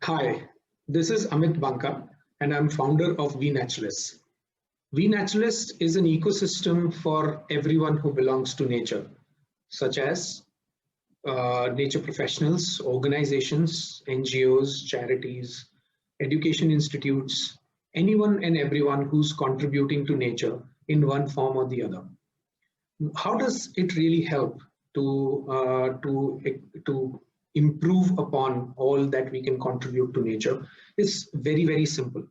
Hi, this is Amit Banka, and I'm founder of WeNaturalists. WeNaturalists is an ecosystem for everyone who belongs to nature, such as nature professionals, organizations, NGOs, charities, education institutes, anyone and everyone who's contributing to nature in one form or the other. How does it really help to improve upon all that we can contribute to nature? It's very simple.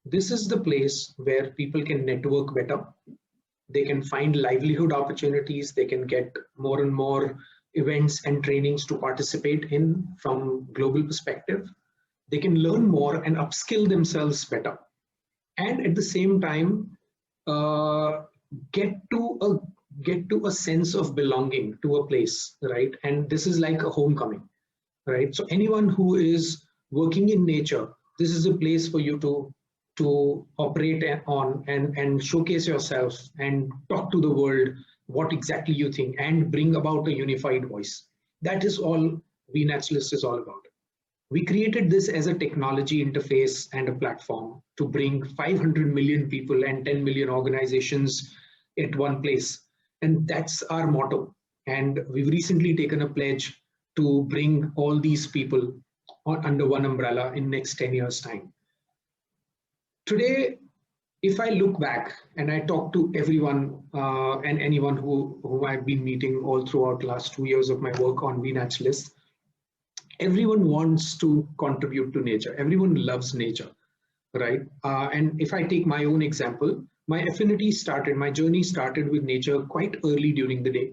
This is the place where people can network better, they can find livelihood opportunities, they can get more and more events and trainings to participate in from global perspective, they can learn more and upskill themselves better, and at the same time uh, get to a get to a sense of belonging to a place, right? And this is like a homecoming, right? So anyone who is working in nature, this is a place for you to operate on and showcase yourself and talk to the world what exactly you think and bring about a unified voice. That is all WeNaturalist is all about. We created this as a technology interface and a platform to bring 500 million people and 10 million organizations at one place. And that's our motto. And we've recently taken a pledge to bring all these people under one umbrella in next 10 years time. Today, if I look back and I talk to everyone and anyone who I've been meeting all throughout the last 2 years of my work on WeNaturalists, everyone wants to contribute to nature. Everyone loves nature, right? And if I take my own example, my journey started with nature quite early during the day,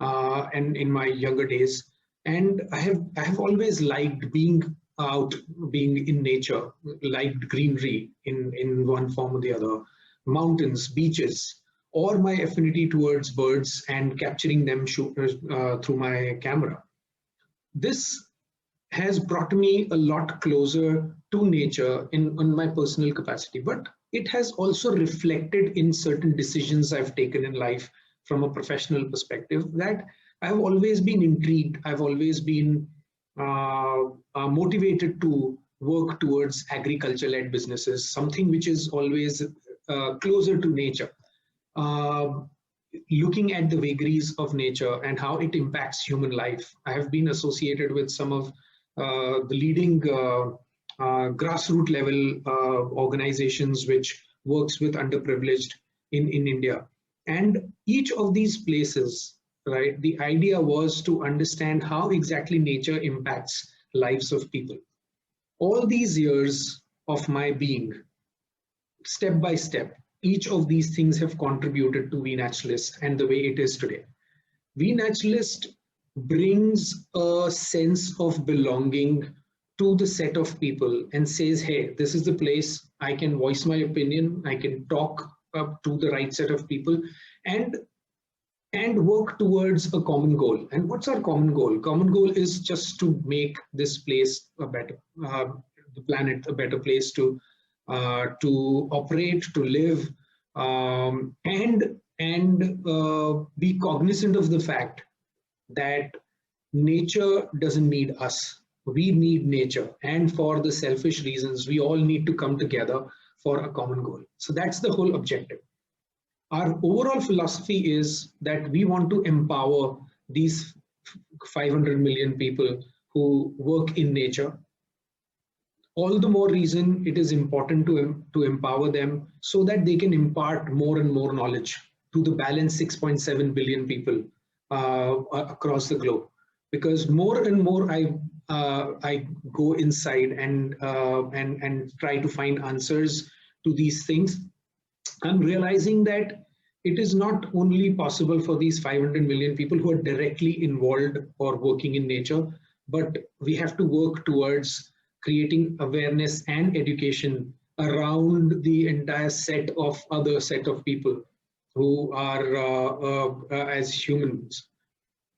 and in my younger days. And I have always liked being out, being in nature, liked greenery in one form or the other, mountains, beaches, or my affinity towards birds and capturing them through my camera. This has brought me a lot closer to nature in my personal capacity, but it has also reflected in certain decisions I've taken in life from a professional perspective, that I've always been intrigued. I've always been motivated to work towards agriculture-led businesses, something which is always closer to nature. Uh, Looking at the vagaries of nature and how it impacts human life. I have been associated with some of the leading grassroots level organizations which works with underprivileged in India. And each of these places, right, the idea was to understand how exactly nature impacts lives of people. All these years of my being, step by step, each of these things have contributed to WeNaturalist and the way it is today. WeNaturalist brings a sense of belonging to the set of people and says, hey, this is the place I can voice my opinion, I can talk up to the right set of people, and work towards a common goal. And what's our common goal? Common goal is just to make this place a better, the planet a better place to operate, to live, and be cognizant of the fact that nature doesn't need us. We need nature, and for the selfish reasons, we all need to come together for a common goal. So that's the whole objective. Our overall philosophy is that we want to empower these 500 million people who work in nature. All the more reason it is important to empower them so that they can impart more and more knowledge to the balance 6.7 billion people across the globe. Because more and more I go inside and try to find answers to these things, I'm realizing that it is not only possible for these 500 million people who are directly involved or working in nature, but we have to work towards creating awareness and education around the entire set of other set of people who are as humans.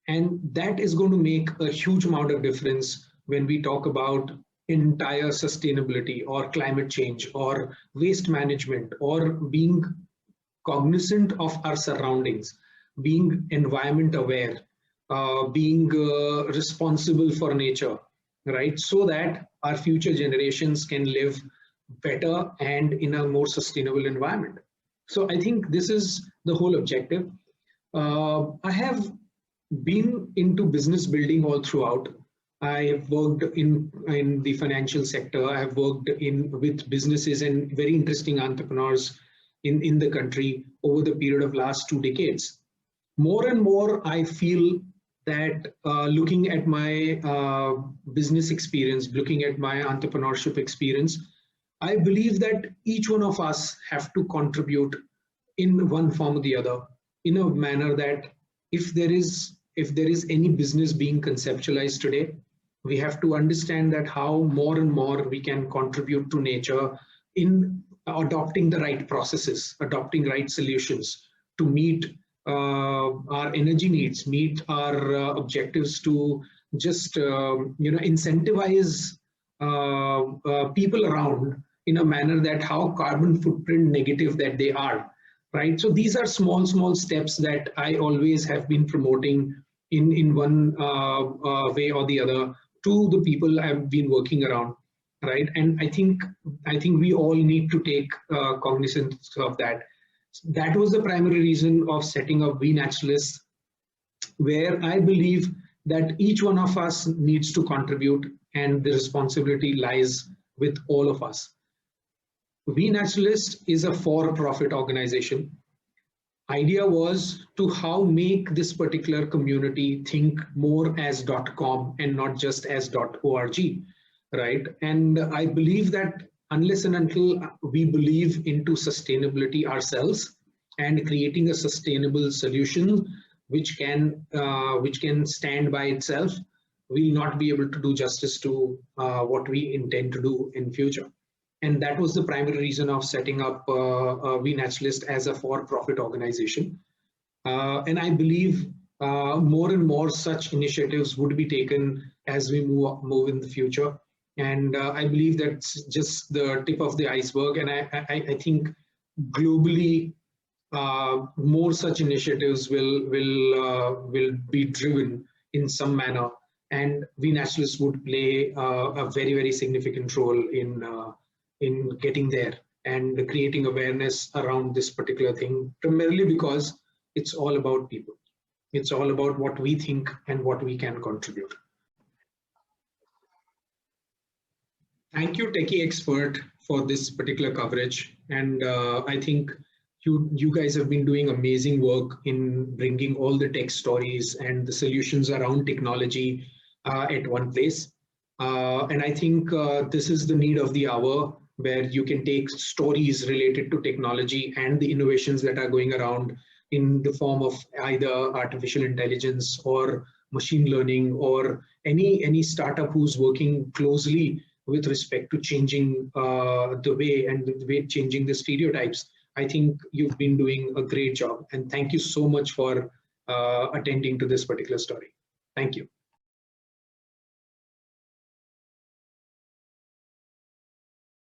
And that is going to make a huge amount of difference when we talk about entire sustainability or climate change or waste management or being cognizant of our surroundings, being environment aware, being responsible for nature, right? So that our future generations can live better and in a more sustainable environment. So I think this is the whole objective. I have been into business building all throughout. I have worked in the financial sector. I have worked with businesses and very interesting entrepreneurs in the country over the period of last 2 decades. More and more, I feel that looking at my business experience, looking at my entrepreneurship experience, I believe that each one of us have to contribute in one form or the other, in a manner that if there is any business being conceptualized today, we have to understand that how more and more we can contribute to nature in adopting the right processes, adopting right solutions to meet our energy needs, meet our objectives, to just incentivize people around in a manner that how carbon footprint negative that they are, right? So these are small steps that I always have been promoting in one way or the other to the people I've been working around, right? And I think we all need to take cognizance of that. That was the primary reason of setting up WeNaturalists, where I believe that each one of us needs to contribute and the responsibility lies with all of us. WeNaturalists is a for-profit organization. Idea was to how make this particular community think more as .com and not just as .org, right? And I believe that unless and until we believe into sustainability ourselves and creating a sustainable solution which can stand by itself, we'll not be able to do justice to what we intend to do in future. And that was the primary reason of setting up WeNaturalist as a for-profit organization. And I believe more and more such initiatives would be taken as we move in the future. And I believe that's just the tip of the iceberg. And I think globally, more such initiatives will be driven in some manner. And WeNaturalists would play a very significant role in getting there and creating awareness around this particular thing, primarily because it's all about people. It's all about what we think and what we can contribute. Thank you, TechiExpert, for this particular coverage. And I think you guys have been doing amazing work in bringing all the tech stories and the solutions around technology at one place. And I think this is the need of the hour, where you can take stories related to technology and the innovations that are going around in the form of either artificial intelligence or machine learning, or any startup who's working closely with respect to changing the way changing the stereotypes. I think you've been doing a great job, and thank you so much for attending to this particular story. Thank you.